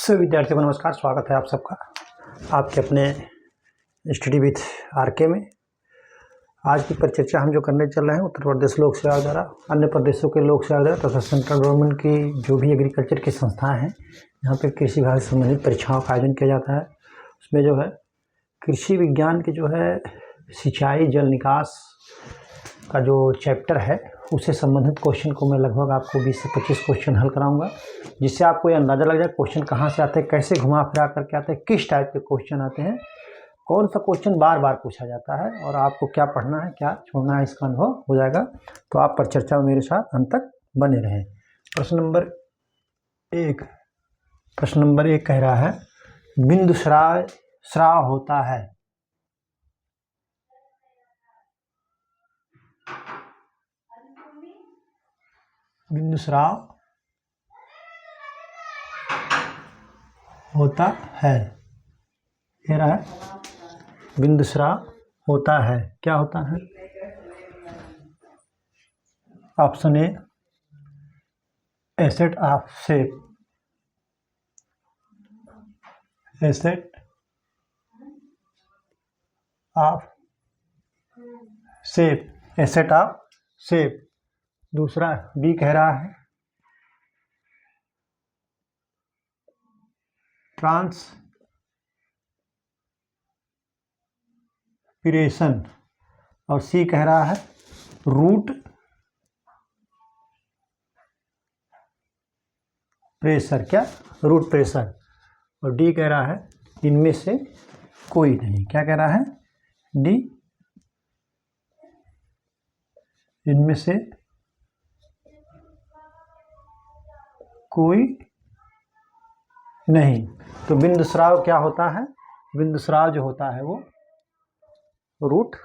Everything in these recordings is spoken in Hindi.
सभी विद्यार्थियों को नमस्कार। स्वागत है आप सबका आपके अपने स्टडी विथ आरके में। आज की परिचर्चा हम जो करने चल रहे हैं उत्तर प्रदेश लोक सेवा द्वारा, अन्य प्रदेशों के लोक सेवा द्वारा तथा सेंट्रल गवर्नमेंट की जो भी एग्रीकल्चर की संस्थाएं हैं यहाँ पे कृषि विभाग से संबंधित परीक्षाओं का आयोजन किया जाता है। उसमें जो है कृषि विज्ञान की जो है सिंचाई जल निकास का जो चैप्टर है उससे संबंधित क्वेश्चन को मैं लगभग आपको 20 से 25 क्वेश्चन हल कराऊंगा, जिससे आपको ये अंदाज़ा लग जाए क्वेश्चन कहाँ से आते हैं, कैसे घुमा फिरा करके आते हैं, किस टाइप के क्वेश्चन आते हैं, कौन सा क्वेश्चन बार बार पूछा जाता है और आपको क्या पढ़ना है क्या छोड़ना है, इसका अनुभव हो जाएगा। तो आप परिचर्चा में मेरे साथ अंत तक बने रहें। प्रश्न नंबर एक कह रहा है बिंदु स्राव होता है। बिंदु स्राव होता है, कह रहा है बिंदु स्राव होता है। क्या होता है? Option A ascent of sap, ascent of sap, ascent of sap. दूसरा बी कह रहा है ट्रांसपीरेशन और सी कह रहा है रूट प्रेशर। क्या? Root pressure. और डी कह रहा है इनमें से कोई नहीं। क्या कह रहा है? डी इनमें से कोई नहीं। तो बिंदु स्राव क्या होता है? बिंदु स्राव जो होता है वो रूट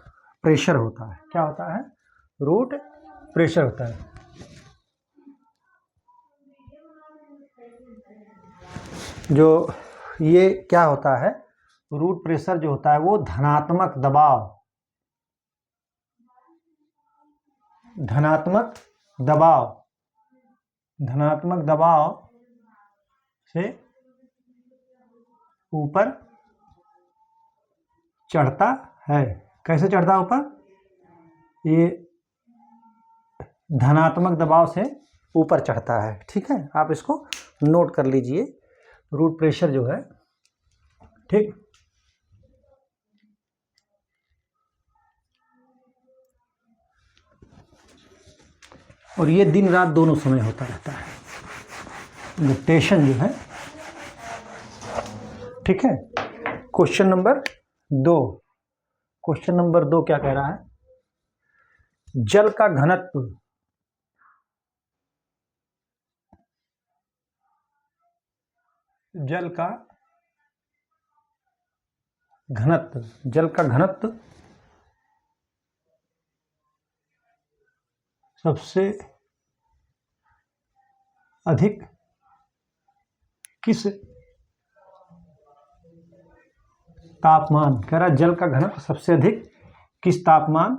प्रेशर होता है। क्या होता है? रूट प्रेशर होता है। जो ये क्या होता है, रूट प्रेशर जो होता है वो धनात्मक दबाव से ऊपर चढ़ता है। कैसे चढ़ता है ऊपर? ये धनात्मक दबाव से ऊपर चढ़ता है। ठीक है, आप इसको नोट कर लीजिए, रूट प्रेशर जो है। ठीक, और ये दिन रात दोनों समय होता रहता है डिक्टेशन जो है। ठीक है। क्वेश्चन नंबर दो क्या कह रहा है? जल का घनत्व जल का घनत्व सबसे अधिक किस तापमान, कह रहा है जल का घनत्व सबसे अधिक किस तापमान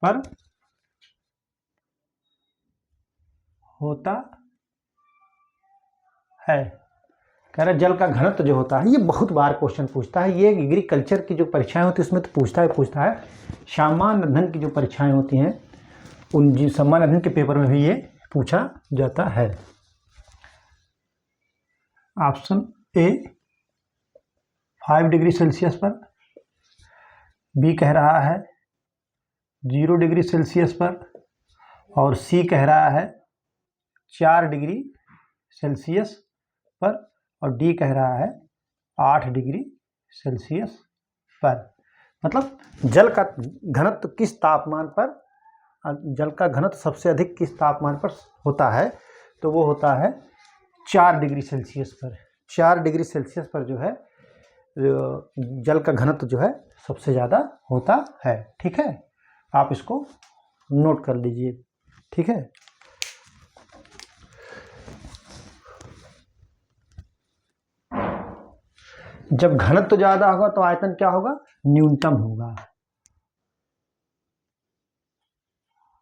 पर होता है। कह रहा है जल का घनत्व जो होता है, ये बहुत बार क्वेश्चन पूछता है। ये एग्रीकल्चर की जो परीक्षाएं होती है उसमें तो पूछता है। सामान्य अध्ययन की जो परीक्षाएं होती हैं उन सामान्य अध्ययन के पेपर में भी ये पूछा जाता है। ऑप्शन ए 5 डिग्री सेल्सियस पर, बी कह रहा है 0 डिग्री सेल्सियस पर, और सी कह रहा है 4 डिग्री सेल्सियस पर, और डी कह रहा है 8 डिग्री सेल्सियस पर। मतलब जल का घनत्व किस तापमान पर, जल का घनत्व सबसे अधिक किस तापमान पर होता है, तो वो होता है 4 डिग्री सेल्सियस पर। 4 डिग्री सेल्सियस पर जो है जल का घनत्व जो है सबसे ज़्यादा होता है। ठीक है, आप इसको नोट कर लीजिए। ठीक है, जब घनत्व ज़्यादा होगा तो आयतन क्या होगा? न्यूनतम होगा।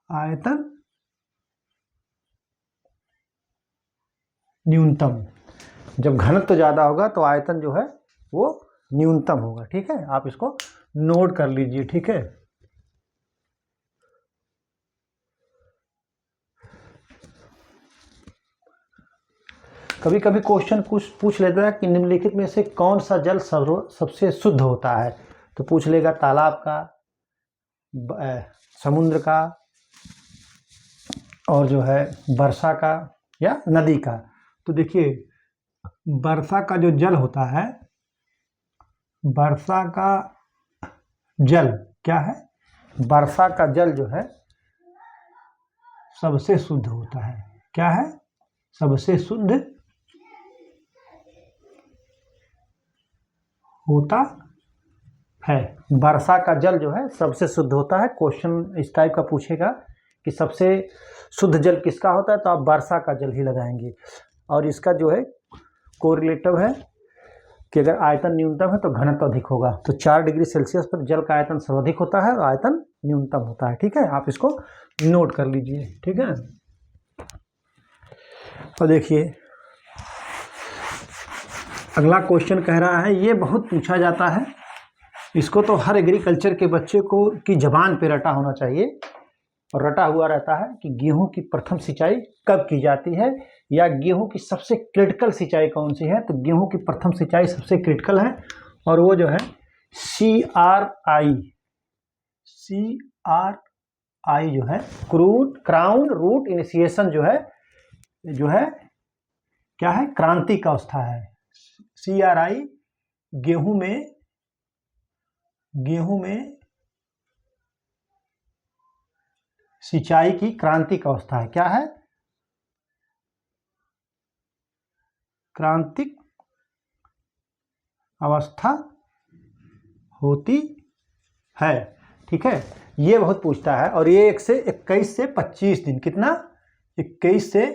आयतन न्यूनतम। जब घनत्व ज़्यादा होगा तो आयतन जो है वो न्यूनतम होगा। ठीक है, आप इसको नोट कर लीजिए। ठीक है, कभी कभी क्वेश्चन पूछ लेता है कि निम्नलिखित में से कौन सा जल सबसे शुद्ध होता है। तो पूछ लेगा तालाब का, समुद्र का, और जो है वर्षा का या नदी का। तो देखिए, वर्षा का जो जल होता है, वर्षा का जल क्या है, वर्षा का जल जो है सबसे शुद्ध होता है। क्या है, सबसे शुद्ध होता है। वर्षा का जल जो है सबसे शुद्ध होता है। क्वेश्चन इस टाइप का पूछेगा कि सबसे शुद्ध जल किसका होता है, तो आप वर्षा का जल ही लगाएंगे। और इसका जो है कोरिलेटिव है कि अगर आयतन न्यूनतम है तो घनत्व अधिक होगा। तो 4 डिग्री सेल्सियस पर जल का आयतन सर्वाधिक होता है और आयतन न्यूनतम होता है। ठीक है, आप इसको नोट कर लीजिए। ठीक है, तो देखिए अगला क्वेश्चन कह रहा है, ये बहुत पूछा जाता है, इसको तो हर एग्रीकल्चर के बच्चे को की जबान पे रटा होना चाहिए और रटा हुआ रहता है कि गेहूं की प्रथम सिंचाई कब की जाती है, या गेहूं की सबसे क्रिटिकल सिंचाई कौन सी है। तो गेहूं की प्रथम सिंचाई सबसे क्रिटिकल है और वो जो है CRI जो है क्राउन रूट इनिशिएशन जो है क्या है, क्रांति का अवस्था है। CRI गेहूं में सिंचाई की क्रांति का अवस्था है। क्या है, क्रांतिक अवस्था होती है। ठीक है, ये बहुत पूछता है और ये 21 से 25 दिन, कितना, 21 से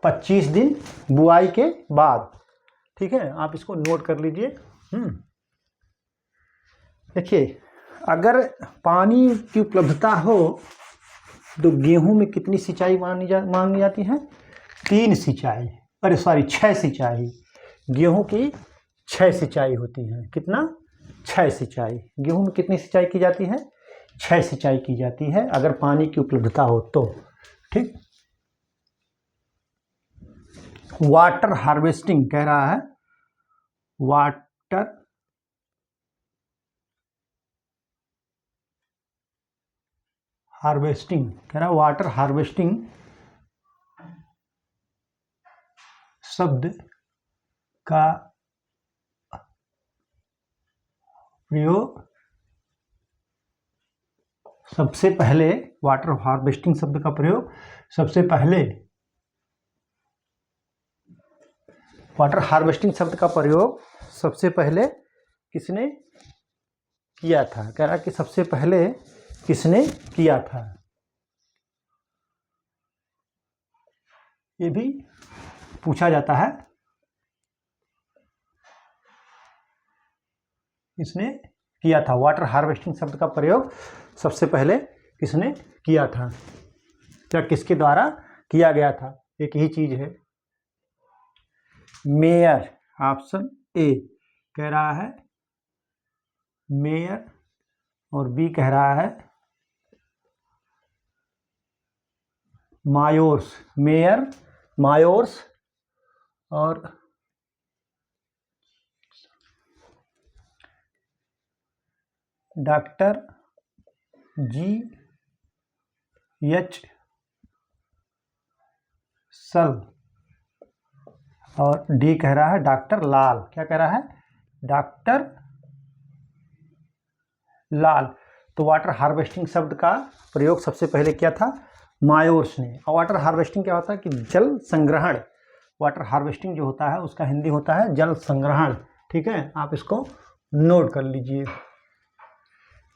25 दिन बुआई के बाद। ठीक है, आप इसको नोट कर लीजिए। देखिए, अगर पानी की उपलब्धता हो तो गेहूं में कितनी सिंचाई मांगी जाती है, 6 सिंचाई। गेहूं की 6 सिंचाई होती है। कितना, 6 सिंचाई। गेहूं में कितनी सिंचाई की जाती है, 6 सिंचाई की जाती है अगर पानी की उपलब्धता हो तो। ठीक, वाटर हार्वेस्टिंग कह रहा है, वाटर हार्वेस्टिंग कह रहा है, वाटर हार्वेस्टिंग शब्द का प्रयोग सबसे पहले, वाटर हार्वेस्टिंग शब्द का प्रयोग सबसे पहले, वाटर हार्वेस्टिंग शब्द का प्रयोग सबसे पहले किसने किया था। कह रहा कि सबसे पहले किसने किया था। ये भी पूछा जाता है, किसने किया था। वाटर हार्वेस्टिंग शब्द का प्रयोग सबसे पहले किसने किया था, या किसके द्वारा किया गया था। एक ही चीज है, मेयर, ऑप्शन ए कह रहा है मेयर और बी कह रहा है मायोर्स। मेयर, मायोर्स और डॉक्टर GH सल, और डी कह रहा है डॉक्टर लाल। क्या कह रहा है, डॉक्टर लाल। तो वाटर हार्वेस्टिंग शब्द का प्रयोग सबसे पहले किया था मायोर्स ने। और वाटर हार्वेस्टिंग क्या होता है कि जल संग्रहण। वाटर हार्वेस्टिंग जो होता है उसका हिंदी होता है जल संग्रहण। ठीक है, आप इसको नोट कर लीजिए।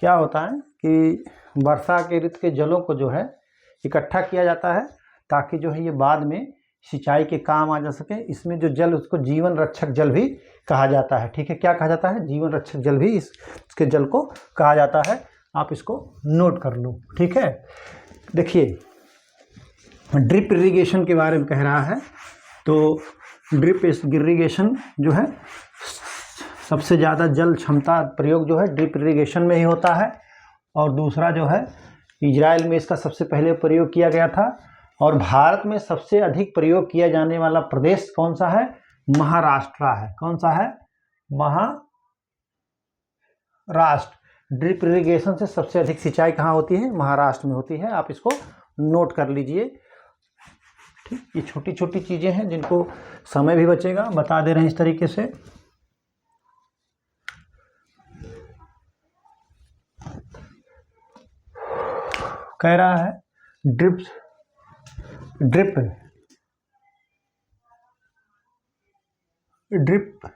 क्या होता है कि वर्षा के ऋतु के जलों को जो है इकट्ठा किया जाता है ताकि जो है ये बाद में सिंचाई के काम आ जा सके। इसमें जो जल, उसको जीवन रक्षक जल भी कहा जाता है। ठीक है, क्या कहा जाता है, जीवन रक्षक जल भी इसके जल को कहा जाता है। आप इसको नोट कर लो। ठीक है, देखिए ड्रिप इरिगेशन के बारे में कह रहा है। तो ड्रिप इरिगेशन जो है सबसे ज़्यादा जल क्षमता प्रयोग जो है ड्रिप इरिगेशन में ही होता है। और दूसरा जो है इजराइल में इसका सबसे पहले प्रयोग किया गया था। और भारत में सबसे अधिक प्रयोग किया जाने वाला प्रदेश कौन सा है? महाराष्ट्र है। कौन सा है? महाराष्ट्र। ड्रिप इरिगेशन से सबसे अधिक सिंचाई कहाँ होती है? महाराष्ट्र में होती है। आप इसको नोट कर लीजिए। ठीक, ये छोटी छोटी चीज़ें हैं जिनको समय भी बचेगा, बता दे रहे हैं इस तरीके से। कह रहा है ड्रिप ड्रिप ड्रिप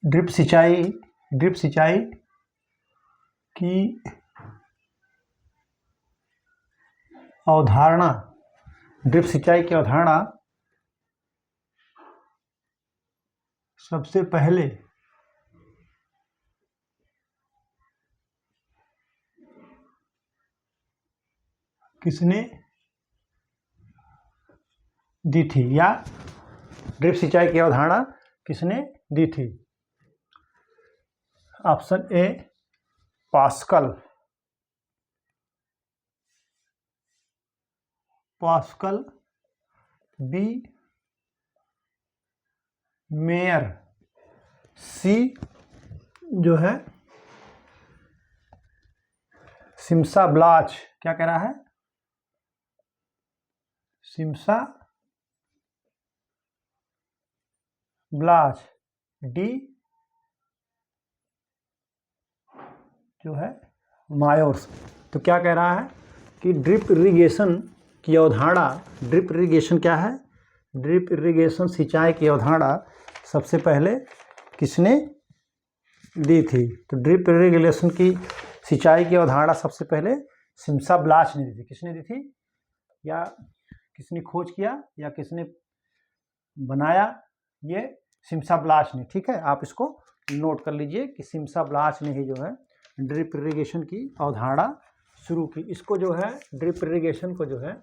ड्रिप सिंचाई की अवधारणा सबसे पहले किसने दी थी, या ड्रिप सिंचाई की अवधारणा किसने दी थी? Option A Pascal, B Mayer, C जो है सिमसा ब्लाच। क्या कह रहा है? सिमसा ब्लाच। डी जो है मायोर्स। तो क्या कह रहा है कि ड्रिप इरिगेशन की अवधारणा, ड्रिप इरिगेशन क्या है? ड्रिप इरिगेशन सिंचाई की अवधारणा सबसे पहले किसने दी थी? तो ड्रिप इरिगेशन की सिंचाई की अवधारणा सबसे पहले सिमसा ब्लाच ने दी थी। किसने दी थी? या किसने खोज किया या किसने बनाया? ये सिमसा ब्लाच ने। ठीक है, आप इसको नोट कर लीजिए कि सिमसा ब्लाच ने ही जो है ड्रिप इरिगेशन की अवधारणा शुरू की। इसको जो है ड्रिप इरिगेशन को जो है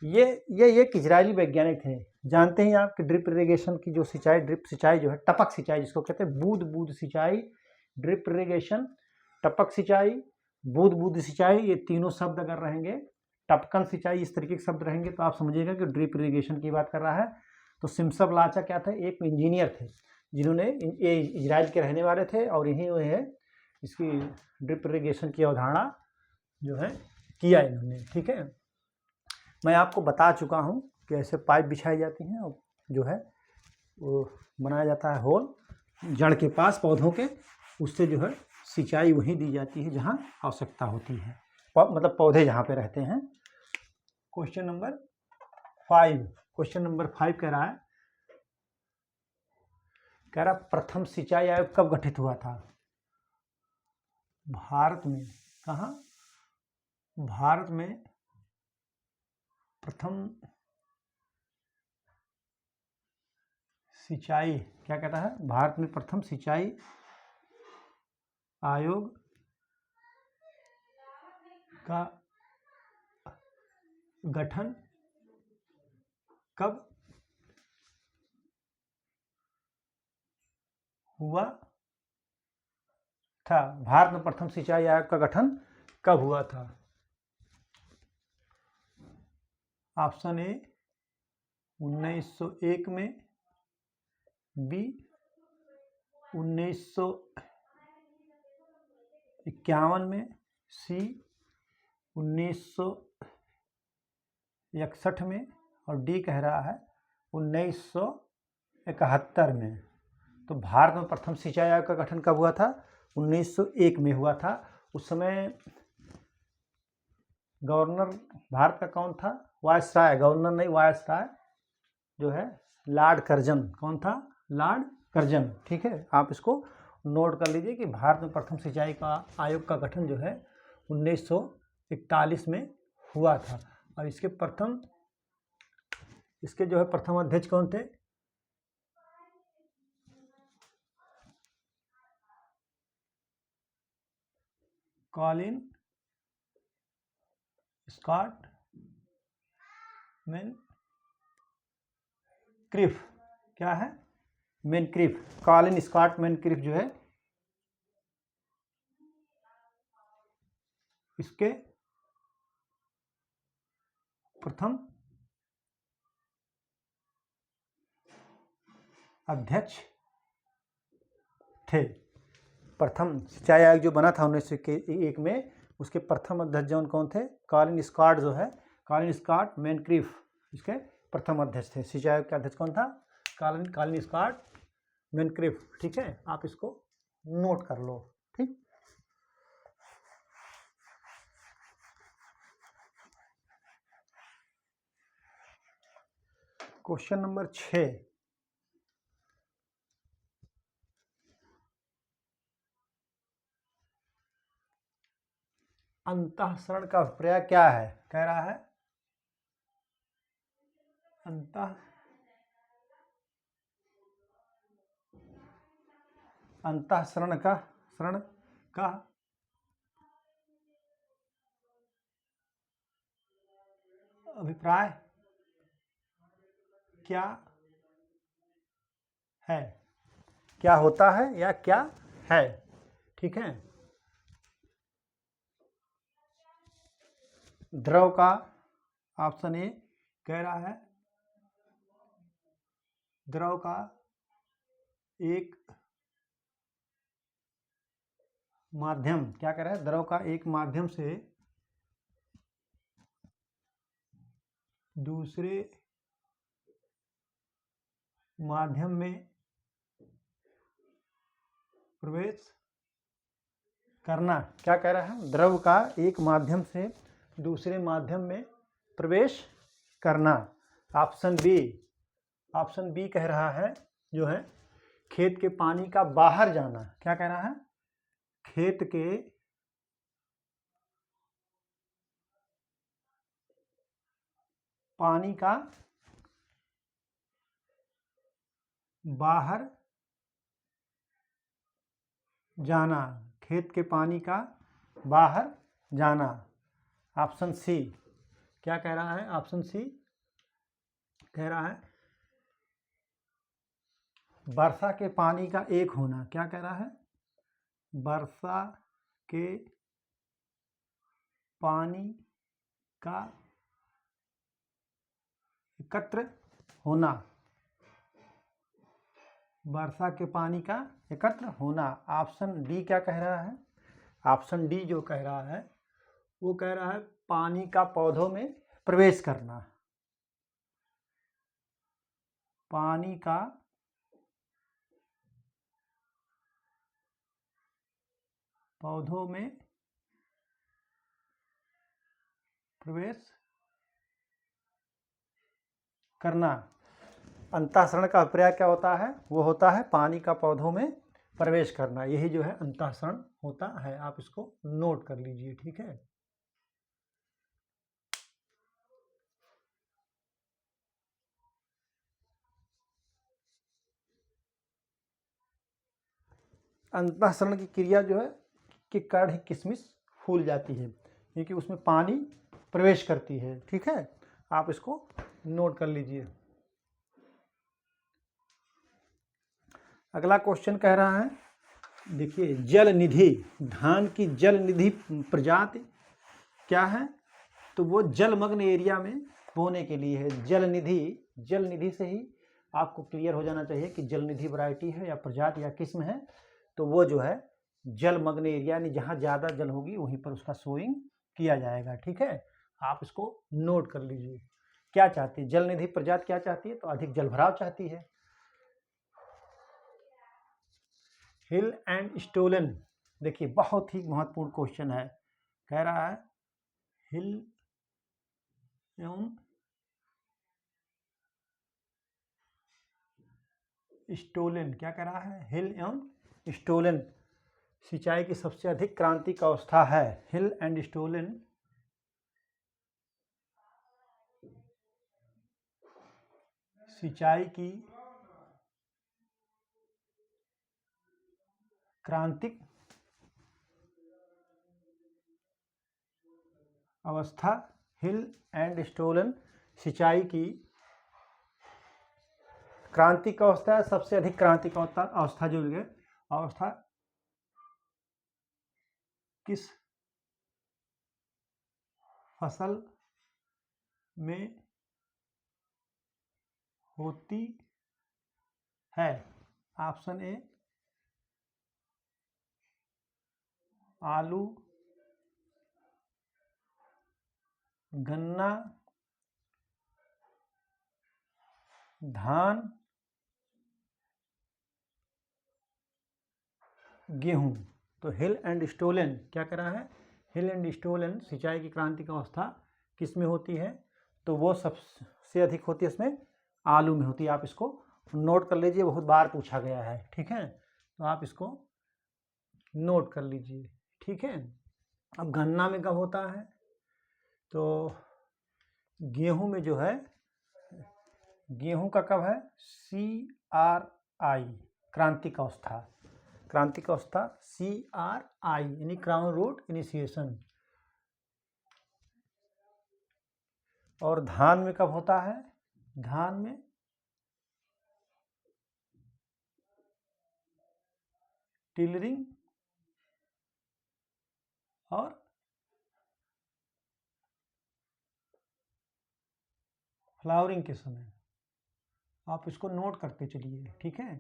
ये एक इजरायली वैज्ञानिक थे। जानते हैं आप कि ड्रिप इरिगेशन की जो सिंचाई, ड्रिप सिंचाई जो है, टपक सिंचाई जिसको कहते हैं, बूंद बूंद सिंचाई, ड्रिप इरिगेशन, टपक सिंचाई, बूंद बूंद सिंचाई, ये तीनों शब्द अगर रहेंगे, टपकन सिंचाई, इस तरीके के शब्द रहेंगे तो आप समझिएगा कि ड्रिप इरिगेशन की बात कर रहा है। तो सिमसा ब्लाचा क्या था? एक इंजीनियर थे जिन्होंने, ये इजराइल के रहने वाले थे और यहीं हुए हैं इसकी ड्रिप इरिगेशन की अवधारणा जो है किया इन्होंने। ठीक है, मैं आपको बता चुका हूँ कि ऐसे पाइप बिछाई जाती हैं और जो है वो बनाया जाता है होल जड़ के पास पौधों के, उससे जो है सिंचाई वहीं दी जाती है जहाँ आवश्यकता होती है, मतलब पौधे जहाँ पे रहते हैं। क्वेश्चन नंबर 5 कह रहा है प्रथम सिंचाई आयोग कब गठित हुआ था? भारत में। कहाँ? भारत में प्रथम सिंचाई, क्या कहता है? भारत में प्रथम सिंचाई आयोग का गठन कब हुआ था? भारत में प्रथम सिंचाई आयोग का गठन कब हुआ था? ऑप्शन ए 1901 में, बी 1951 में, सी 1961 में, और डी कह रहा है 1971 में। तो भारत में प्रथम सिंचाई आयोग का गठन कब हुआ था? 1901 में हुआ था। उस समय गवर्नर भारत का कौन था? वायसराय, गवर्नर नहीं, वायसराय जो है लॉर्ड कर्जन। कौन था? Lord Curzon. ठीक है, आप इसको नोट कर लीजिए कि भारत में प्रथम सिंचाई का आयोग का गठन जो है 1941 में हुआ था। और इसके जो है प्रथम अध्यक्ष कौन थे? कॉलिन स्कॉट मैनक्रीफ, क्या है? मैनक्रीफ, कॉलिन स्कॉट मैनक्रीफ जो है इसके प्रथम अध्यक्ष थे। प्रथम सिंचाई आयोग जो बना था 1901 में, उसके प्रथम अध्यक्ष जौन कौन थे? कॉलिन स्कॉट जो है, कॉलिन स्कॉट मैनक्रीफ इसके प्रथम अध्यक्ष थे। सिंचाई आयोग के अध्यक्ष कौन था? Colin Scott Moncrieff. ठीक है, आप इसको नोट कर लो। ठीक, क्वेश्चन नंबर 6, अंतःसरण का अभिप्राय क्या है? कह रहा है अंतःसरण का अभिप्राय क्या है? क्या होता है या क्या है? ठीक है, द्रव का, ऑप्शन ए कह रहा है द्रव का एक माध्यम, क्या कह रहा है? द्रव का एक माध्यम से दूसरे माध्यम में प्रवेश करना। क्या कह रहा है? द्रव का एक माध्यम से दूसरे माध्यम में प्रवेश करना। ऑप्शन बी कह रहा है जो है खेत के पानी का बाहर जाना। क्या कह रहा है? खेत के पानी का बाहर जाना, खेत के पानी का बाहर जाना। ऑप्शन सी, क्या कह रहा है? ऑप्शन सी कह रहा है वर्षा के पानी का एक होना। क्या कह रहा है? वर्षा के पानी का एकत्र होना, वर्षा के पानी का एकत्र होना। ऑप्शन डी क्या कह रहा है? ऑप्शन डी जो कह रहा है वो कह रहा है पानी का पौधों में प्रवेश करना। पानी का पौधों में प्रवेश करना। अंतःसरण का अभिप्राय क्या होता है? वो होता है पानी का पौधों में प्रवेश करना। यही जो है अंतःसरण होता है। आप इसको नोट कर लीजिए। ठीक है, अंतःसरण की क्रिया जो है कि कारण ही किशमिश फूल जाती है, क्योंकि उसमें पानी प्रवेश करती है। ठीक है, आप इसको नोट कर लीजिए। अगला क्वेश्चन कह रहा है, देखिए, जल निधि, धान की जल निधि प्रजाति क्या है? तो वो जलमग्न एरिया में बोने के लिए है। जल निधि से ही आपको क्लियर हो जाना चाहिए कि जल निधि वैरायटी है या प्रजाति या किस्म है। तो वो जो है जलमग्न एरिया, यानी जहाँ ज़्यादा जल होगी वहीं पर उसका सोइंग किया जाएगा। ठीक है, आप इसको नोट कर लीजिए। क्या चाहती है जल निधि प्रजाति? क्या चाहती है? तो अधिक जलभराव चाहती है। हिल एंड स्टोलन, देखिए बहुत ही महत्वपूर्ण क्वेश्चन है। कह रहा है हिल एवं स्टोलन। क्या कह रहा है? हिल एवं स्टोलन सिंचाई की सबसे अधिक क्रांतिक अवस्था है। हिल एंड स्टोलन सिंचाई की क्रांतिक अवस्था हिल एंड स्टोलन सिंचाई की क्रांतिक अवस्था, सबसे अधिक क्रांतिक अवस्था जो है अवस्था किस फसल में होती है? ऑप्शन ए आलू, गन्ना, धान, गेहूं। तो हिल एंड स्टोलन क्या कह रहा है? हिल एंड स्टोलन सिंचाई की क्रांतिक अवस्था किस में होती है? तो वो सबसे अधिक होती है इसमें आलू में होती है। आप इसको नोट कर लीजिए, बहुत बार पूछा गया है, ठीक है, तो आप इसको नोट कर लीजिए, ठीक है। अब गन्ना में कब होता है? तो गेहूं में जो है, गेहूं का कब है? CRI क्रांतिक अवस्था, क्रांतिक अवस्था CRI यानी क्राउन रूट इनिशिएशन। और धान में कब होता है? धान में टिलरिंग और फ्लावरिंग के समय। आप इसको नोट करते चलिए, ठीक है।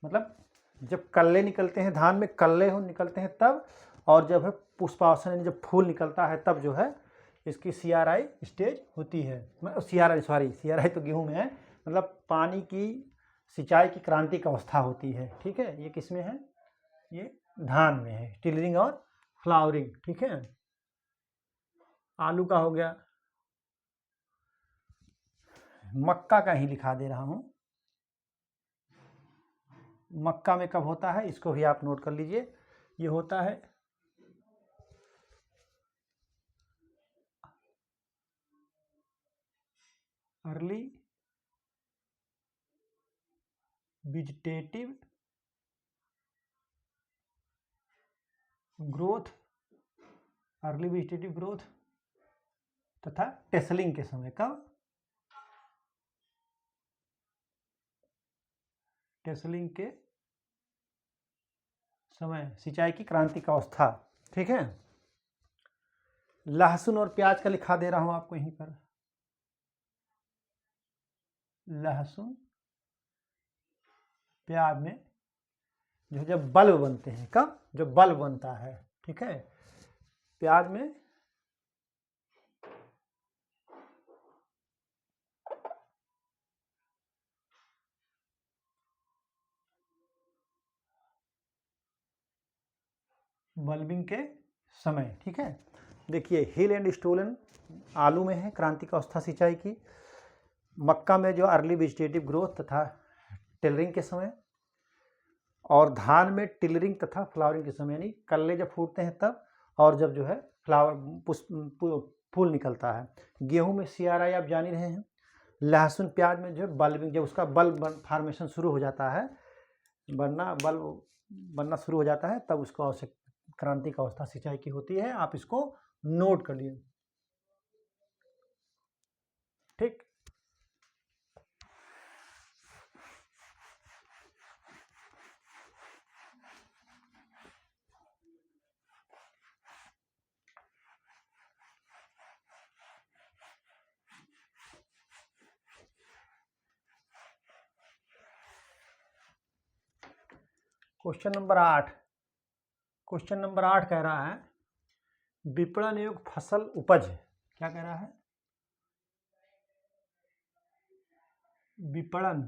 मतलब जब कल्ले निकलते हैं, धान में कल्ले निकलते हैं तब, और जब है पुष्पावसन यानी जब फूल निकलता है तब जो है इसकी CRI स्टेज होती है। CRI तो गेहूं में है, मतलब पानी की सिंचाई की क्रांतिक अवस्था होती है, ठीक है। ये किस में है? ये धान में है, टिलरिंग और फ्लावरिंग, ठीक है। आलू का हो गया। मक्का का ही लिखा दे रहा हूं। मक्का में कब होता है? इसको भी आप नोट कर लीजिए। ये होता है early vegetative growth, early vegetative growth तथा टेसलिंग के समय। कब? टेसलिंग के समय सिंचाई की क्रांतिक अवस्था, ठीक है। लहसुन और प्याज का लिखा दे रहा हूं आपको यहीं पर। लहसुन प्याज में जो जब बल्ब बनते हैं, कब? जो बल्ब बनता है, ठीक है। प्याज में बल्बिंग के समय, ठीक है। देखिए हिल एंड स्टोलन आलू में है क्रांतिक अवस्था सिंचाई की, मक्का में जो अर्ली वेजिटेटिव ग्रोथ तथा टेलरिंग के समय, और धान में टिलरिंग तथा फ्लावरिंग के समय, यानी कल्ले जब फूटते हैं तब, और जब जो है फूल निकलता है। गेहूं में CRI आप जान ही रहे हैं। लहसुन प्याज में जो है बल्बिंग, जब उसका बल्ब फॉर्मेशन शुरू हो जाता है, बल्ब बनना शुरू हो जाता है, तब उसको आवश्यक क्रांतिक अवस्था सिंचाई की होती है। आप इसको नोट कर लिए, ठीक। क्वेश्चन नंबर 8, क्वेश्चन नंबर 8 कह रहा है विपणन योग्य फसल उपज। क्या कह रहा है? विपणन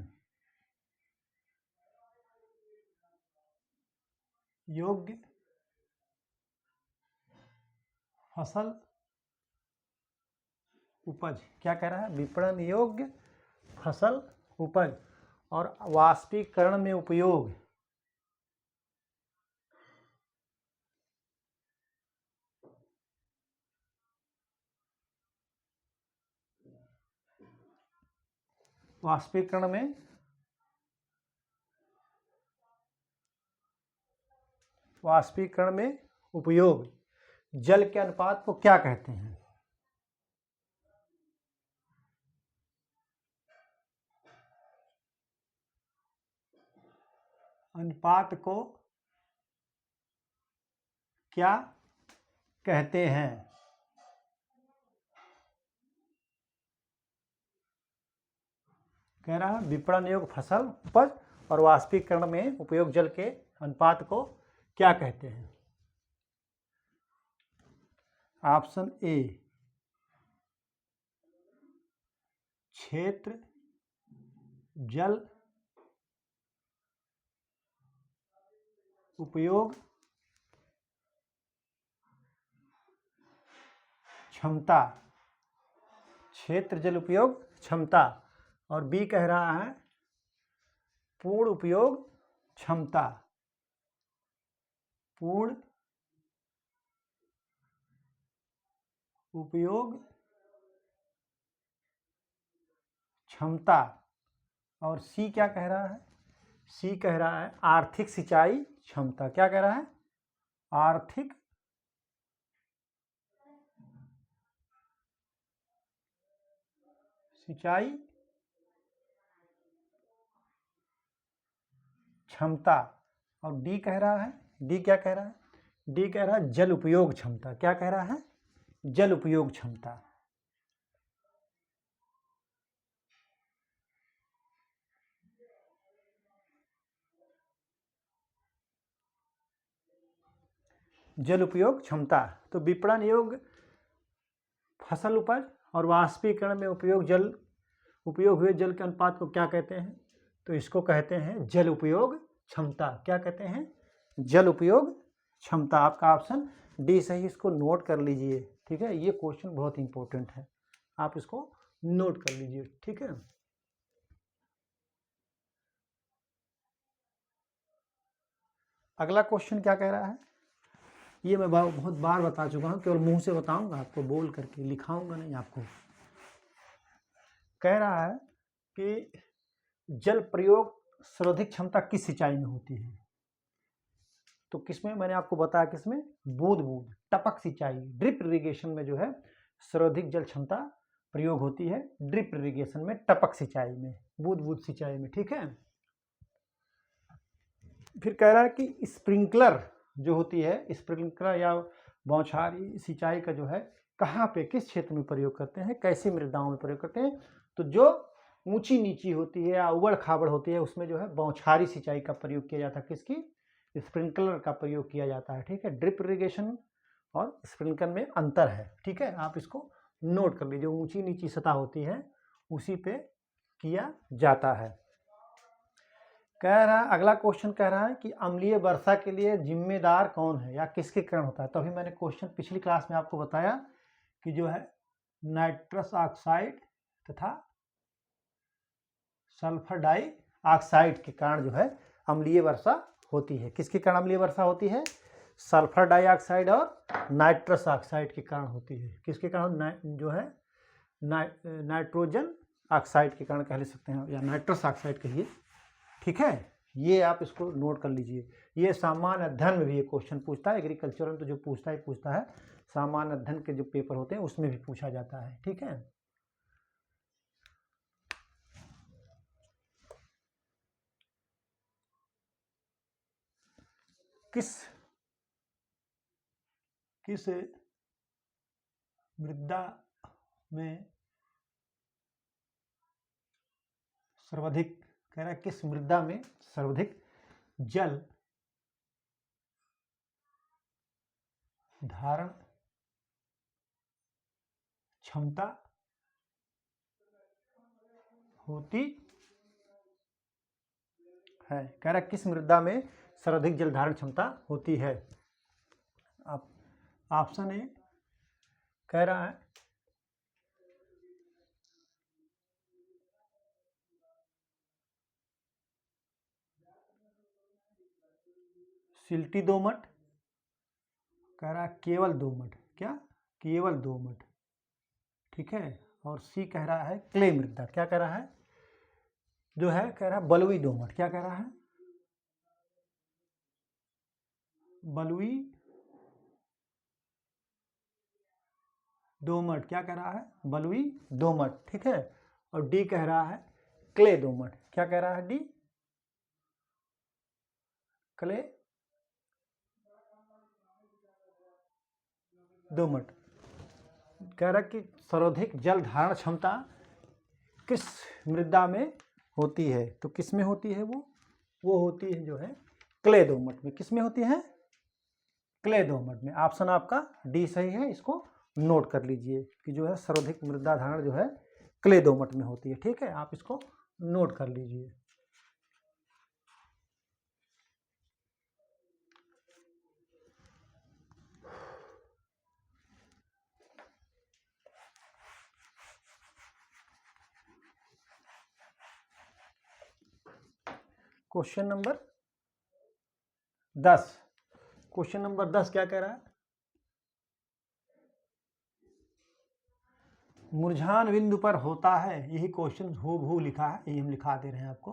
योग्य फसल उपज। क्या कह रहा है? विपणन योग्य फसल उपज और वाष्पीकरण में उपयोग। वाष्पीकरण में उपयोग जल के अनुपात को क्या कहते हैं? अनुपात को क्या कहते हैं? कह रहा है विपणन योग्य फसल उपज और वाष्पीकरण में उपयोग जल के अनुपात को क्या कहते हैं? ऑप्शन ए क्षेत्र जल उपयोग क्षमता, क्षेत्र जल उपयोग क्षमता, और बी कह रहा है पूर्ण उपयोग क्षमता, पूर्ण उपयोग क्षमता, और सी क्या कह रहा है? सी कह रहा है आर्थिक सिंचाई क्षमता। क्या कह रहा है? आर्थिक सिंचाई क्षमता, और डी कह रहा है, डी क्या कह रहा है? डी कह रहा है जल उपयोग क्षमता। क्या कह रहा है? जल उपयोग क्षमता। जल उपयोग क्षमता। तो विपणन योग्य फसल उपज और वाष्पीकरण में उपयोग हुए जल के अनुपात को क्या कहते हैं? तो इसको कहते हैं जल उपयोग क्षमता। क्या कहते हैं? जल उपयोग क्षमता। आपका ऑप्शन डी सही, इसको नोट कर लीजिए। ठीक है, ये क्वेश्चन बहुत इंपॉर्टेंट है, आप इसको नोट कर लीजिए। ठीक है, अगला क्वेश्चन क्या कह रहा है? ये मैं बहुत बार बता चुका हूँ, केवल मुंह से बताऊंगा आपको, बोल करके लिखाऊंगा नहीं आपको। कह रहा है कि जल प्रयोग सर्वाधिक क्षमता किस सिंचाई में होती है? तो किसमें? मैंने आपको बताया किसमें? बूंद बूंद टपक सिंचाई, ड्रिप इरिगेशन में जो है सर्वाधिक जल क्षमता प्रयोग होती है ड्रिप इरिगेशन में, टपक सिंचाई में, बूंद बूंद सिंचाई में। ठीक है, फिर कह रहा है कि स्प्रिंकलर जो होती है, स्प्रिंकलर या बौछारी सिंचाई का जो है कहाँ पे, किस क्षेत्र में प्रयोग करते हैं, कैसी मृदाओं में प्रयोग करते हैं? तो जो ऊंची नीची होती है या उबड़ खाबड़ होती है उसमें जो है बौछारी सिंचाई का प्रयोग किया जाता है। किसकी? स्प्रिंकलर का प्रयोग किया जाता है। ठीक है, ड्रिप इरिगेशन और स्प्रिंकलर में अंतर है। ठीक है, आप इसको नोट कर लीजिए, ऊंची नीची सतह होती है उसी पे किया जाता है। कह रहा है, अगला क्वेश्चन कह रहा है कि अम्लीय वर्षा के लिए जिम्मेदार कौन है या किसके कारण होता है? तो अभी मैंने क्वेश्चन पिछली क्लास में आपको बताया कि जो है नाइट्रस ऑक्साइड तथा सल्फर डाइऑक्साइड के कारण जो है अम्लीय वर्षा होती है। किसके कारण अम्लीय वर्षा होती है? सल्फर डाइऑक्साइड और नाइट्रस ऑक्साइड के कारण होती है। किसके कारण? जो है नाइट्रोजन ऑक्साइड के कारण कह सकते हैं, या नाइट्रस ऑक्साइड कहिए। ठीक है, ये आप इसको नोट कर लीजिए। ये सामान्य अध्ययन में भी ये क्वेश्चन पूछता है, एग्रीकल्चर में तो जो पूछता है, सामान्य अध्ययन के जो पेपर होते हैं उसमें भी पूछा जाता है। ठीक है, किस मृदा में सर्वाधिक, कह रहा है किस मृदा में सर्वाधिक जल धारण क्षमता होती है? कह रहा है किस मृदा में सर्वाधिक जल धारण क्षमता होती है? आप ऑप्शन ए कह रहा है सिल्टी दोमट, कह रहा है केवल दोमट। क्या? केवल दोमट। ठीक है, और सी कह रहा है क्ले मृदा। क्या कह रहा है? जो है कह रहा है बलुई दोमट। क्या कह रहा है? बलुई दोमट। क्या कह रहा है? बलुई दोमट। ठीक है, और डी कह रहा है क्ले दोमट। क्या कह रहा है? डी क्ले दोमट। कह रहा कि सर्वाधिक जल धारण क्षमता किस मृदा में होती है, तो किस में होती है वो होती है जो है क्ले दोमट में। किस में होती है? क्ले दोमट में। ऑप्शन आपका डी सही है, इसको नोट कर लीजिए कि जो है सर्वाधिक मृदा धारण जो है क्ले दोमट में होती है। ठीक है, आप इसको नोट कर लीजिए। Question number 10। क्वेश्चन नंबर 10 क्या कह रहा है? मुरझान बिंदु पर होता है, यही क्वेश्चन हूबहू लिखा है, यही हम लिखा दे रहे हैं आपको।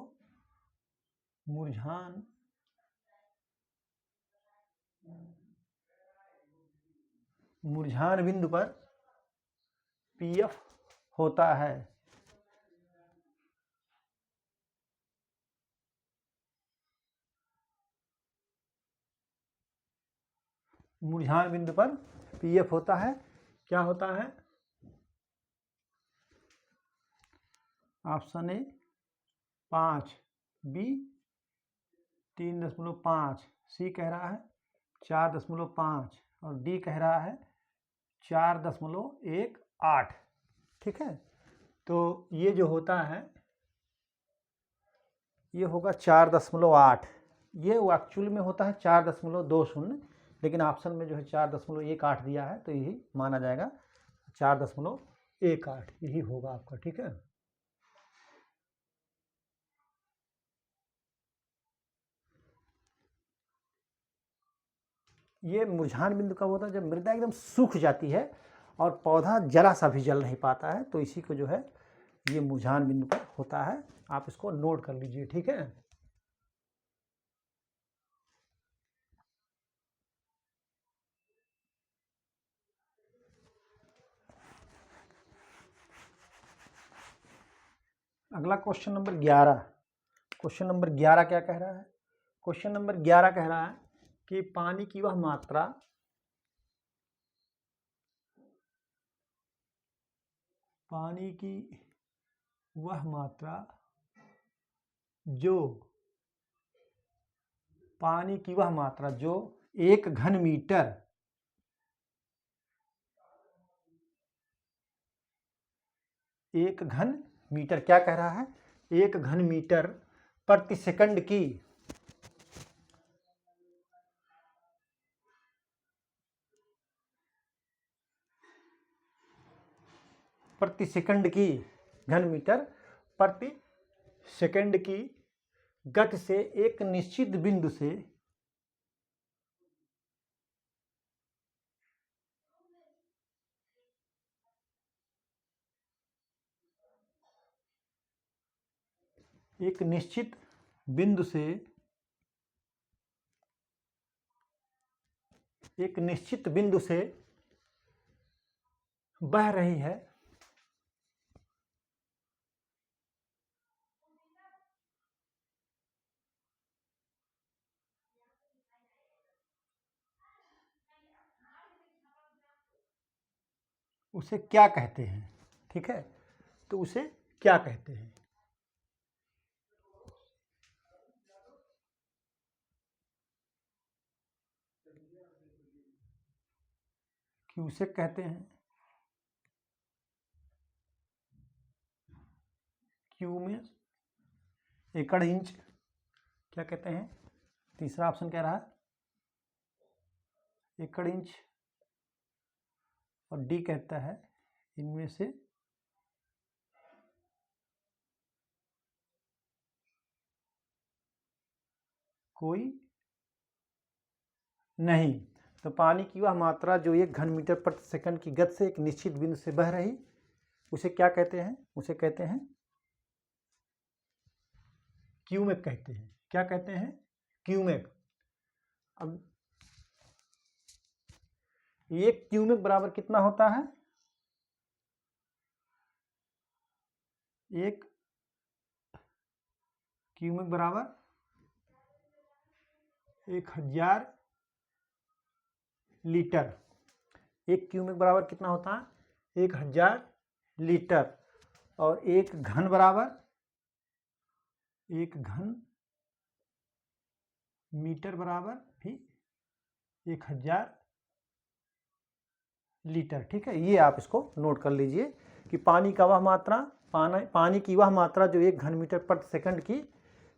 मुरझान बिंदु पर पीएफ होता है। मुरझान बिंदु पर पीएफ होता है। क्या होता है? ऑप्शन ए 5, बी 3.5, सी कह रहा है 4.5 और डी कह रहा है 4.18। ठीक है, तो ये जो होता है ये होगा 4.8। ये एक्चुअल में होता है 4.20, लेकिन ऑप्शन में जो है 4.18 दिया है, तो यही माना जाएगा 4.18 यही होगा आपका। ठीक है, ये मुरझान बिंदु कब होता है? जब मृदा एकदम सूख जाती है और पौधा जरा सा भी जल नहीं पाता है, तो इसी को जो है ये मुरझान बिंदु पर होता है। आप इसको नोट कर लीजिए। ठीक है, अगला क्वेश्चन नंबर 11। क्वेश्चन नंबर 11 क्या कह रहा है? क्वेश्चन नंबर 11 कह रहा है कि पानी की वह मात्रा जो पानी की वह मात्रा जो 1 घन मीटर क्या कह रहा है? 1 घन मीटर प्रति सेकंड की घन मीटर प्रति सेकंड की गति से एक निश्चित बिंदु से एक निश्चित बिंदु से बह रही है। उसे क्या कहते हैं? ठीक है, तो उसे क्या कहते हैं? कि उसे कहते हैं क्यू में एकड़ इंच क्या कहते हैं? तीसरा ऑप्शन कह रहा है एकड़ इंच और डी कहता है इनमें से कोई नहीं। तो पानी की वह मात्रा जो 1 घन मीटर प्रति सेकंड की गति से एक निश्चित बिंदु से बह रही, उसे क्या कहते हैं? उसे कहते हैं क्यूमेक कहते हैं। क्या कहते हैं? क्यूमेक। अब ये क्यूमेक बराबर कितना होता है? 1 क्यूमेक बराबर 1000 लीटर। एक क्यूबिक बराबर कितना होता है? 1000 लीटर। और एक घन बराबर, एक घन मीटर बराबर भी 1000 लीटर। ठीक है, ये आप इसको नोट कर लीजिए कि पानी का वह मात्रा, पानी की वह मात्रा जो 1 घन मीटर प्रति सेकंड की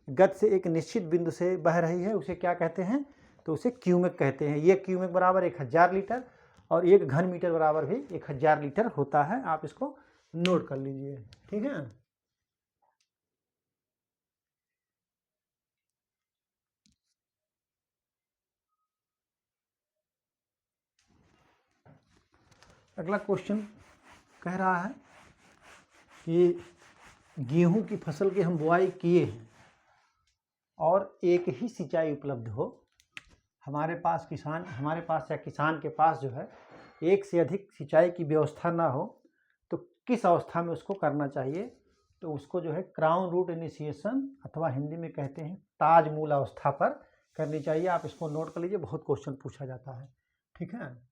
गति से एक निश्चित बिंदु से बह रही है, उसे क्या कहते हैं? तो उसे क्यूबिक कहते हैं। ये क्यूबिक बराबर 1000 लीटर और 1 घन मीटर बराबर भी 1000 लीटर होता है। आप इसको नोट कर लीजिए। ठीक है, अगला क्वेश्चन कह रहा है कि गेहूं की फसल की हम बुआई किए हैं और एक ही सिंचाई उपलब्ध हो, हमारे पास या किसान के पास जो है एक से अधिक सिंचाई की व्यवस्था ना हो, तो किस अवस्था में उसको करना चाहिए? तो उसको जो है क्राउन रूट इनिशिएशन अथवा हिंदी में कहते हैं ताज मूल अवस्था पर करनी चाहिए। आप इसको नोट कर लीजिए, बहुत क्वेश्चन पूछा जाता है। ठीक है,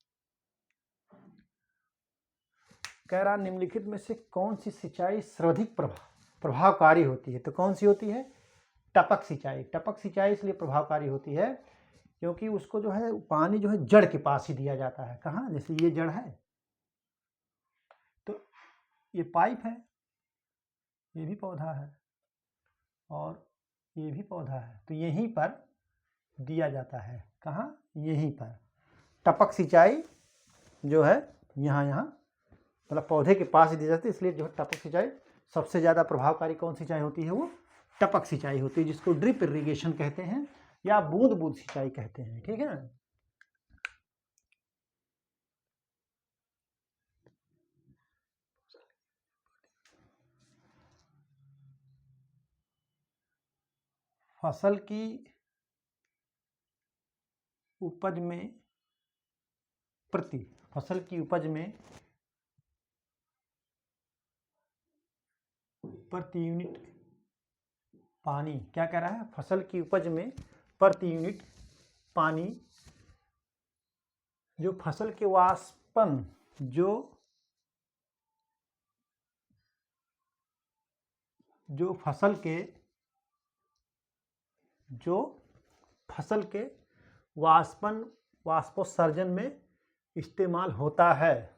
कह रहा निम्नलिखित में से कौन सी सिंचाई सर्वाधिक प्रभावकारी होती है? तो कौन सी होती है? टपक सिंचाई। टपक सिंचाई इसलिए प्रभावकारी होती है क्योंकि उसको जो है पानी जो है जड़ के पास ही दिया जाता है। कहाँ? जैसे ये जड़ है तो ये पाइप है, ये भी पौधा है और ये भी पौधा है, तो यहीं पर दिया जाता है। कहाँ? यहीं पर। टपक सिंचाई जो है यहाँ मतलब पौधे के पास ही दी जाती है, इसलिए जो है टपक सिंचाई सबसे ज़्यादा प्रभावकारी कौन सिंचाई होती है? वो टपक सिंचाई होती है, जिसको ड्रिप इरिगेशन कहते हैं या बूंद बूंद सिंचाई कहते हैं। ठीक है, फसल की उपज में प्रति यूनिट पानी, क्या कह रहा है? फसल की उपज में प्रति यूनिट पानी जो फसल के वाष्पन जो फसल के वाष्पोत्सर्जन में इस्तेमाल होता है।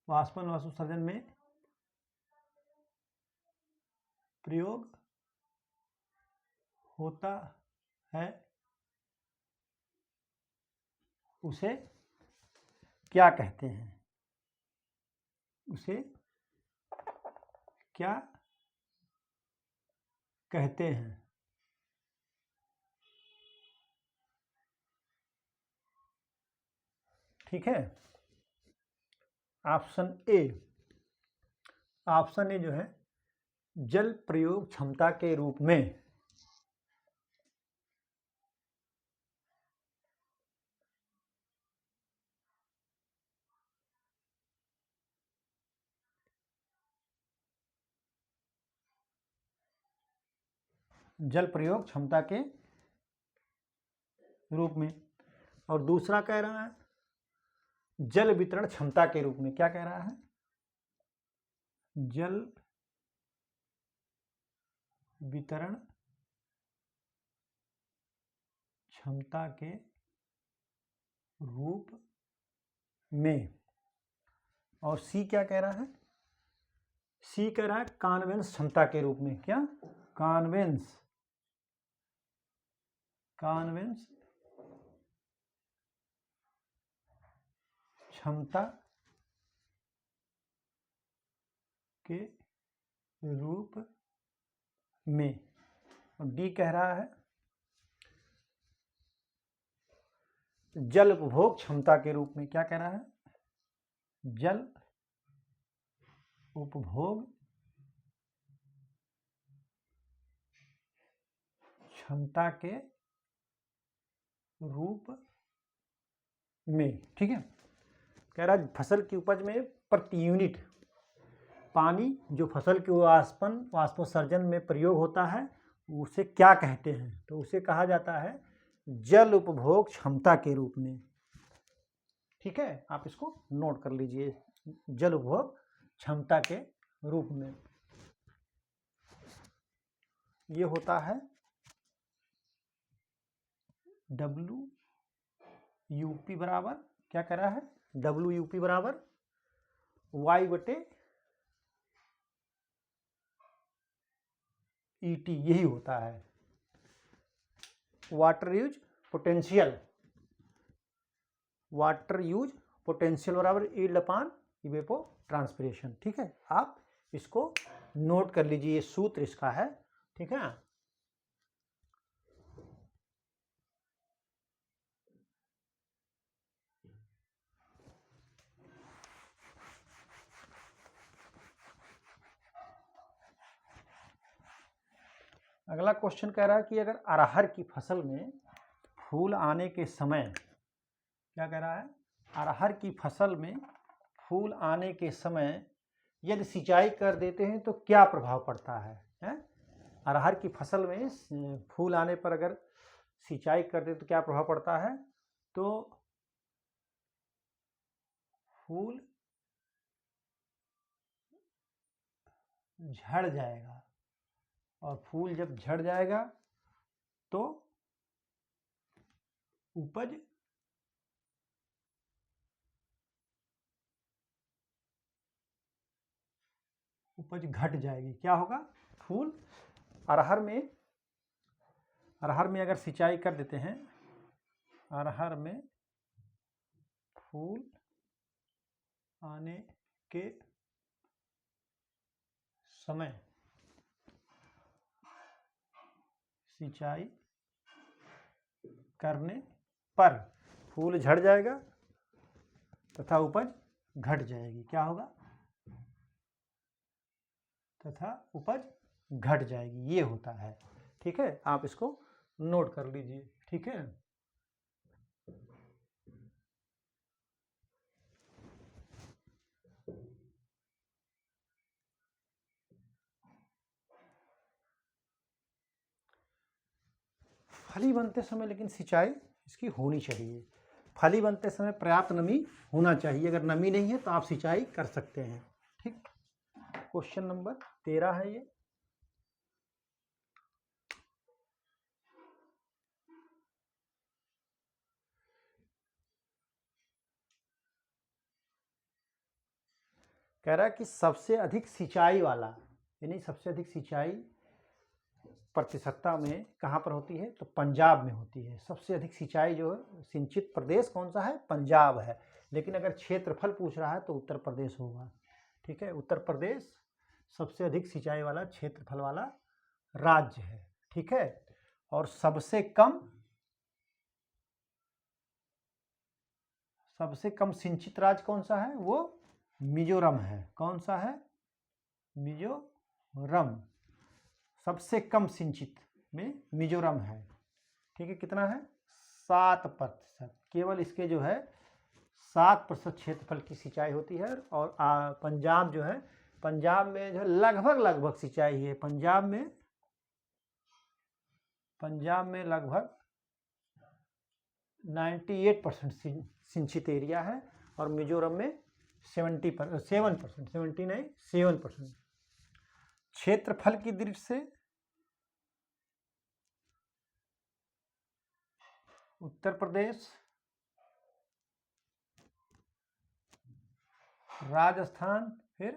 वाष्पोत्सर्जन में प्रयोग होता है, उसे क्या कहते हैं? उसे क्या कहते हैं? ठीक है, ऑप्शन ए जो है जल प्रयोग क्षमता के रूप में जल प्रयोग क्षमता के रूप में, और दूसरा कह रहा है जल वितरण क्षमता के रूप में। क्या कह रहा है? जल वितरण क्षमता के रूप में। और सी क्या कह रहा है? सी कह रहा है कॉन्वेंस क्षमता के रूप में। क्या? कॉन्वेंस क्षमता के रूप में। और डी कह रहा है जल उपभोग क्षमता के रूप में। क्या कह रहा है? जल उपभोग क्षमता के रूप में, ठीक है। कह रहा है फसल की उपज में प्रति यूनिट पानी जो फसल के वाष्पोत्सर्जन में प्रयोग होता है उसे क्या कहते हैं? तो उसे कहा जाता है जल उपभोग क्षमता के रूप में, ठीक है। आप इसको नोट कर लीजिए, जल उपभोग क्षमता के रूप में ये होता है WUP बराबर, क्या कह रहा है, WUP बराबर Y/ET, यही होता है वाटर यूज पोटेंशियल बराबर यील्ड अपॉन इवेपो ट्रांसपिरेशन, ठीक है। आप इसको नोट कर लीजिए, ये सूत्र इसका है, ठीक है। अगला क्वेश्चन कह रहा है कि अगर अरहर की फसल में फूल आने के समय, क्या कह रहा है, अरहर की फसल में फूल आने के समय यदि सिंचाई कर देते हैं तो क्या प्रभाव पड़ता है, अरहर की फसल में फूल आने पर अगर सिंचाई कर दे तो क्या प्रभाव पड़ता है? तो फूल झड़ जाएगा, और फूल जब झड़ जाएगा तो उपज घट जाएगी। क्या होगा? फूल अरहर में अगर सिंचाई कर देते हैं, अरहर में फूल आने के समय सिंचाई करने पर फूल झड़ जाएगा तथा उपज घट जाएगी। क्या होगा? तथा उपज घट जाएगी, ये होता है, ठीक है। आप इसको नोट कर लीजिए, ठीक है। फली बनते समय लेकिन सिंचाई इसकी होनी चाहिए। फली बनते समय पर्याप्त नमी होना चाहिए, अगर नमी नहीं है तो आप सिंचाई कर सकते हैं, ठीक। क्वेश्चन नंबर 13 है ये। कह रहा है कि सबसे अधिक सिंचाई वाला, यानी सबसे अधिक सिंचाई प्रतिशतता में कहाँ पर होती है? तो पंजाब में होती है। सबसे अधिक सिंचाई जो है सिंचित प्रदेश कौन सा है? पंजाब है। लेकिन अगर क्षेत्रफल पूछ रहा है तो उत्तर प्रदेश होगा, ठीक है। उत्तर प्रदेश सबसे अधिक सिंचाई वाला क्षेत्रफल वाला राज्य है, ठीक है। और सबसे कम सिंचित राज्य कौन सा है? वो मिजोरम है। कौन सा है? मिजोरम। सबसे कम सिंचित में मिजोरम है, ठीक है। कितना है? 7%। केवल इसके जो है 7% क्षेत्रफल की सिंचाई होती है। और पंजाब जो है, पंजाब में जो है लगभग सिंचाई है। पंजाब में लगभग 98% सिंचित एरिया है, और मिजोरम में 7% क्षेत्रफल की दृष्टि से उत्तर प्रदेश, राजस्थान, फिर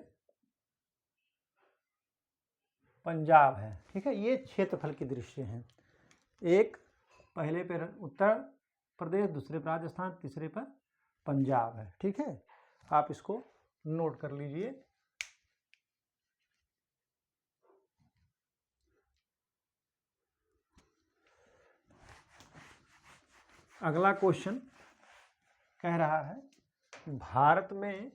पंजाब है, ठीक है। ये क्षेत्रफल की दृष्टि है। एक पहले पे उत्तर प्रदेश, दूसरे पर राजस्थान, तीसरे पर पंजाब है, ठीक है। आप इसको नोट कर लीजिए। अगला क्वेश्चन कह रहा है भारत में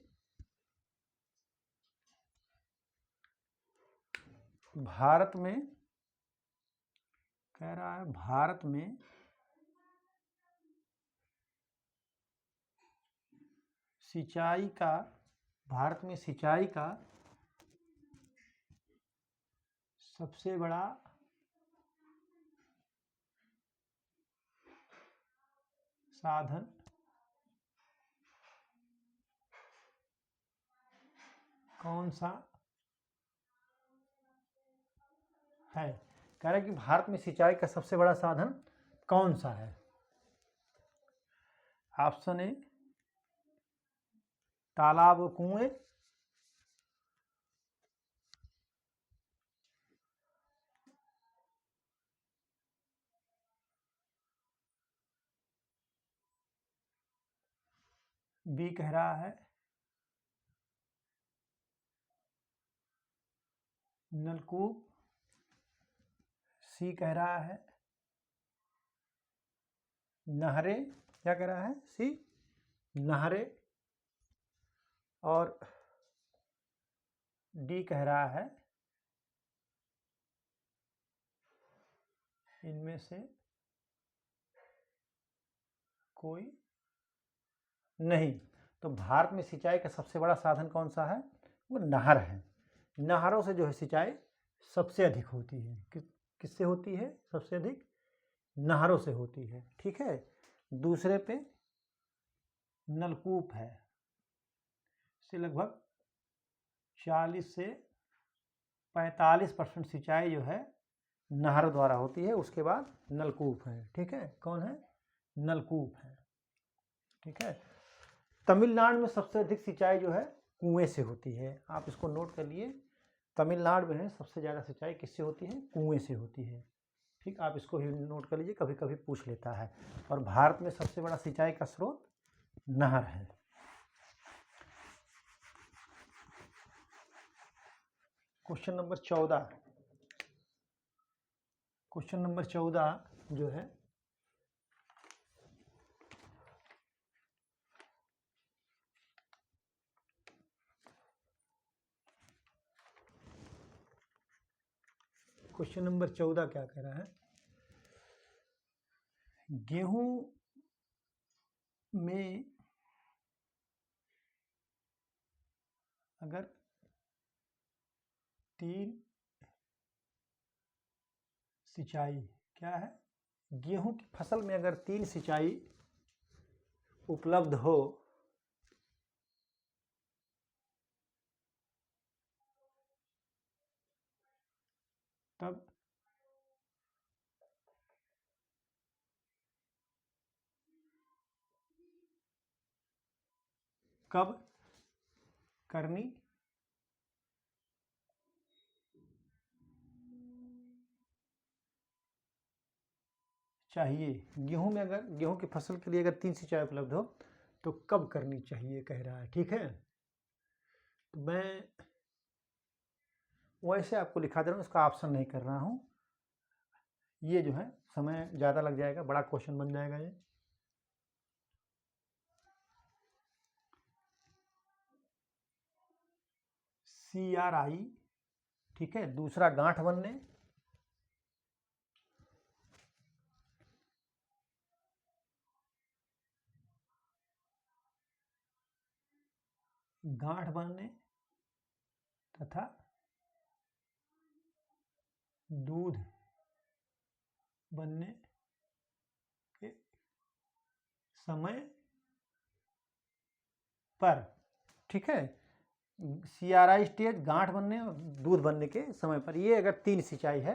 कह रहा है भारत में सिंचाई का, भारत में सिंचाई का सबसे बड़ा साधन कौन सा है? कह रहा है कि भारत में सिंचाई का सबसे बड़ा साधन कौन सा है? ऑप्शन ए तालाब और कुएं, बी कह रहा है नलकूप, सी कह रहा है नहरें, क्या कह रहा है? सी नहरें, और डी कह रहा है इनमें से कोई नहीं। तो भारत में सिंचाई का सबसे बड़ा साधन कौन सा है? वो नहर है। नहरों से जो है सिंचाई सबसे अधिक होती है। किससे होती है सबसे अधिक? नहरों से होती है। ठीक है। दूसरे पे नलकूप है, से लगभग 40 से 45% सिंचाई जो है नहर द्वारा होती है। उसके बाद नलकूप है। ठीक है, कौन है? नलकूप है। ठीक है। तमिलनाडु में सबसे अधिक सिंचाई जो है कुएं से होती है। आप इसको नोट कर लिए, तमिलनाडु में है सबसे ज़्यादा सिंचाई किससे होती है? कुएं से होती है। ठीक, आप इसको ही नोट कर लीजिए, कभी कभी पूछ लेता है। और भारत में सबसे बड़ा सिंचाई का स्रोत नहर है। क्वेश्चन नंबर 14, क्वेश्चन नंबर 14 जो है क्वेश्चन नंबर 14 क्या कह रहा है? गेहूं में अगर 3 सिंचाई, क्या है? गेहूं की फसल में अगर 3 सिंचाई उपलब्ध हो तब कब करनी चाहिए? गेहूं में अगर, गेहूं की फसल के लिए अगर 3 सिंचाई उपलब्ध हो तो कब करनी चाहिए कह रहा है। ठीक है, तो मैं वैसे आपको लिखा दे रहा हूँ, इसका ऑप्शन नहीं कर रहा हूँ। ये जो है समय ज़्यादा लग जाएगा, बड़ा क्वेश्चन बन जाएगा ये। CRI, ठीक है। दूसरा गांठ बनने, गांठ बनने तथा दूध बनने के समय पर। ठीक है, CRI स्टेज, गांठ बनने और दूध बनने के समय पर। ये अगर 3 सिंचाई है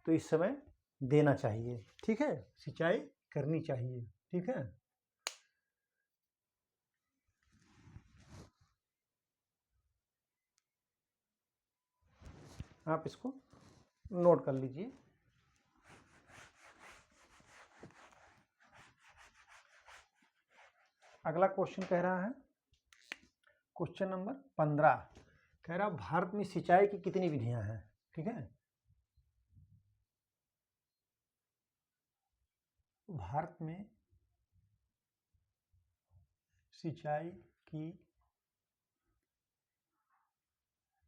तो इस समय देना चाहिए। ठीक है, सिंचाई करनी चाहिए। ठीक है, आप इसको नोट कर लीजिए। अगला क्वेश्चन कह रहा है, क्वेश्चन नंबर 15 कह रहा है भारत में सिंचाई की कितनी विधियां हैं? ठीक है, भारत में सिंचाई की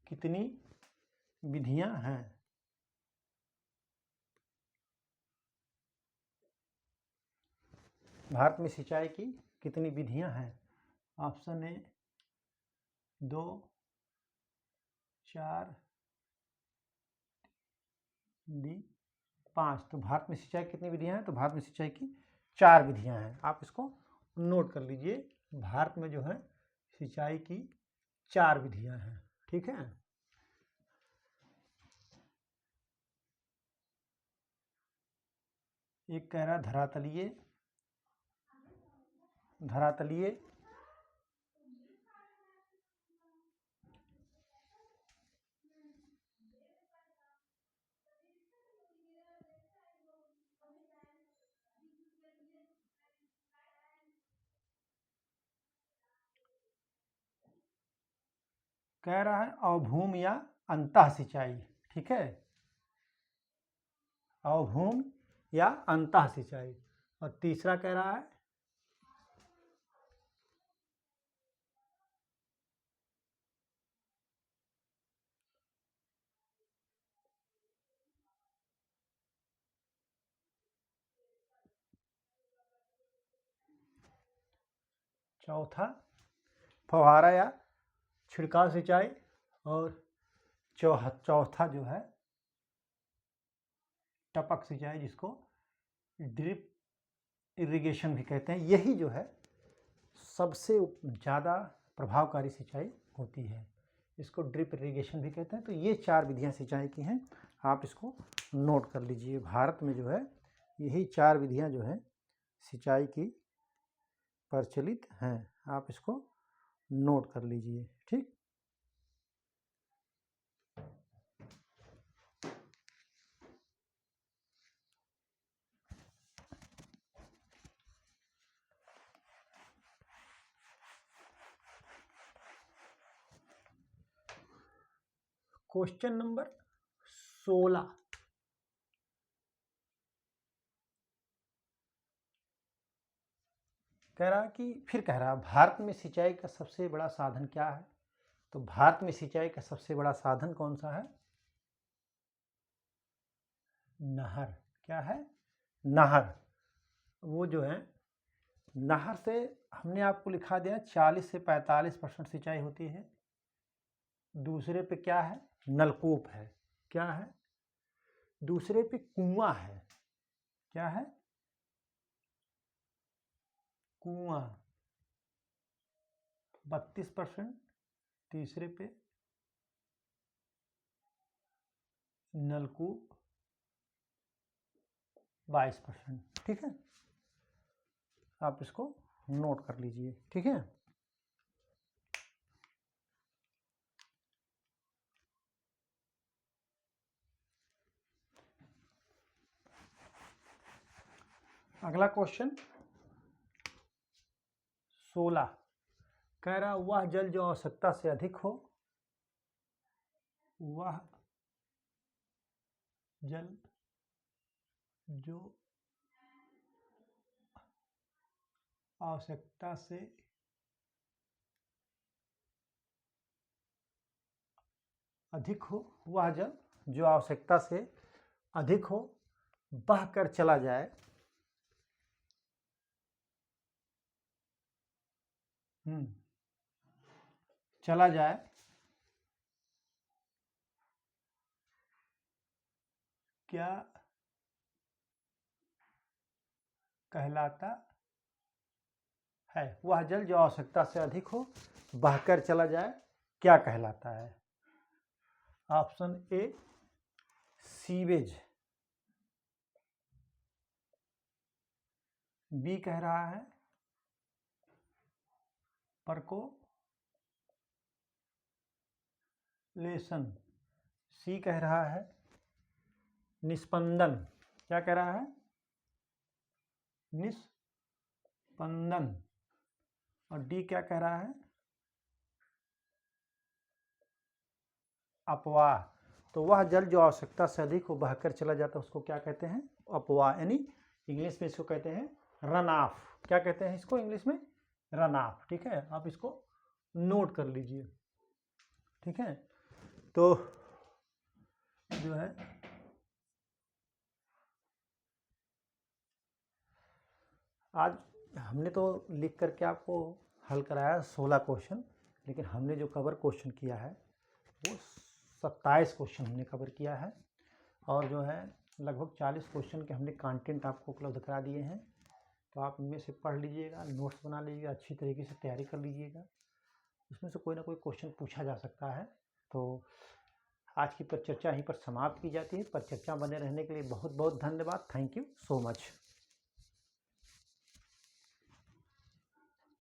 कितनी विधियां हैं? भारत में सिंचाई की कितनी विधियां हैं? Option A 2, 4, D 5। तो भारत में सिंचाई कितनी विधियां हैं? तो भारत में सिंचाई की 4 विधियां हैं। आप इसको नोट कर लीजिए, भारत में जो है सिंचाई की 4 विधियां हैं। ठीक है। एक कह रहा धरातलीय, कह रहा है अवभूम या अंतः सिंचाई। ठीक है, अवभूम या अंतः सिंचाई। और तीसरा कह रहा है चौथा फव्वारा या छिड़काव सिंचाई। और चौथा जो है टपक सिंचाई, जिसको ड्रिप इरिगेशन भी कहते हैं। यही जो है सबसे ज़्यादा प्रभावकारी सिंचाई होती है, इसको ड्रिप इरिगेशन भी कहते हैं। तो ये 4 विधियां सिंचाई की हैं, आप इसको नोट कर लीजिए। भारत में जो है यही 4 विधियां जो है सिंचाई की प्रचलित हैं, आप इसको नोट कर लीजिए। ठीक। क्वेश्चन नंबर 16 कह रहा कि फिर कह रहा भारत में सिंचाई का सबसे बड़ा साधन क्या है? तो भारत में सिंचाई का सबसे बड़ा साधन कौन सा है? नहर। क्या है? नहर। वो जो है नहर से हमने आपको लिखा दिया 40 से 45% सिंचाई होती है। दूसरे पे क्या है? नलकूप है। क्या है? दूसरे पे कुआं है। क्या है? कुआं 32%। तीसरे पे नलकूप 22%। ठीक है, आप इसको नोट कर लीजिए। ठीक है। अगला क्वेश्चन 16 कह रहा वह जल जो आवश्यकता से अधिक हो, वह जल जो आवश्यकता से अधिक हो, वह जल जो आवश्यकता से अधिक हो बहकर चला जाए। चला जाए क्या कहलाता है? वह जल जो आवश्यकता से अधिक हो बहकर चला जाए क्या कहलाता है? ऑप्शन ए सीवेज, बी कह रहा है परकोलेशन, सी कह रहा है निस्पंदन। क्या कह रहा है? निस्पंदन। और डी क्या कह रहा है? अपवाह। तो वह जल जो आवश्यकता से अधिक हो बहकर चला जाता है उसको क्या कहते हैं? अपवाह, यानी इंग्लिश में इसको कहते हैं रन ऑफ। क्या कहते हैं इसको इंग्लिश में? Run of. ठीक है, आप इसको नोट कर लीजिए। ठीक है, तो जो है आज हमने तो लिख करके आपको हल कराया 16 क्वेश्चन, लेकिन हमने जो कवर क्वेश्चन किया है वो 27 क्वेश्चन हमने कवर किया है। और जो है लगभग 40 क्वेश्चन के हमने कंटेंट आपको उपलब्ध करा दिए हैं। तो आप इनमें से पढ़ लीजिएगा, नोट्स बना लीजिएगा, अच्छी तरीके से तैयारी कर लीजिएगा। उसमें से कोई ना कोई क्वेश्चन पूछा जा सकता है। तो आज की परिचर्चा यहीं पर समाप्त की जाती है। परिचर्चा बने रहने के लिए बहुत बहुत धन्यवाद। Thank you so much.